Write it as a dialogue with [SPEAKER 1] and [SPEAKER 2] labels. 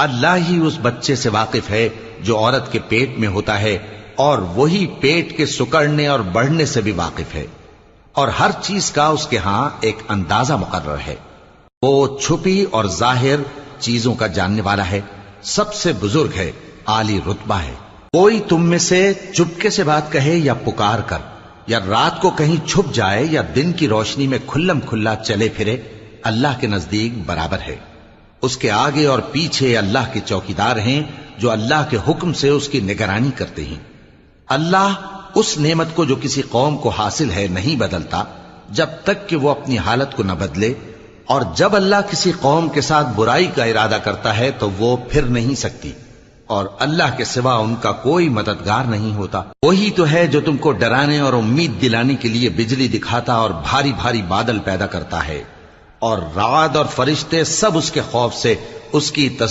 [SPEAKER 1] اللہ ہی اس بچے سے واقف ہے جو عورت کے پیٹ میں ہوتا ہے، اور وہی پیٹ کے سکڑنے اور بڑھنے سے بھی واقف ہے، اور ہر چیز کا اس کے ہاں ایک اندازہ مقرر ہے۔ وہ چھپی اور ظاہر چیزوں کا جاننے والا ہے، سب سے بزرگ ہے، عالی رتبہ ہے۔ کوئی تم میں سے چپکے سے بات کہے یا پکار کر، یا رات کو کہیں چھپ جائے یا دن کی روشنی میں کھلم کھلا چلے پھرے، اللہ کے نزدیک برابر ہے۔ اس کے آگے اور پیچھے اللہ کے چوکیدار ہیں جو اللہ کے حکم سے اس کی نگرانی کرتے ہیں۔ اللہ اس نعمت کو جو کسی قوم کو حاصل ہے نہیں بدلتا جب تک کہ وہ اپنی حالت کو نہ بدلے، اور جب اللہ کسی قوم کے ساتھ برائی کا ارادہ کرتا ہے تو وہ پھر نہیں سکتی، اور اللہ کے سوا ان کا کوئی مددگار نہیں ہوتا۔ وہی تو ہے جو تم کو ڈرانے اور امید دلانے کے لیے بجلی دکھاتا اور بھاری بھاری بادل پیدا کرتا ہے، اور رعد اور فرشتے سب اس کے خوف سے اس کی تسبیح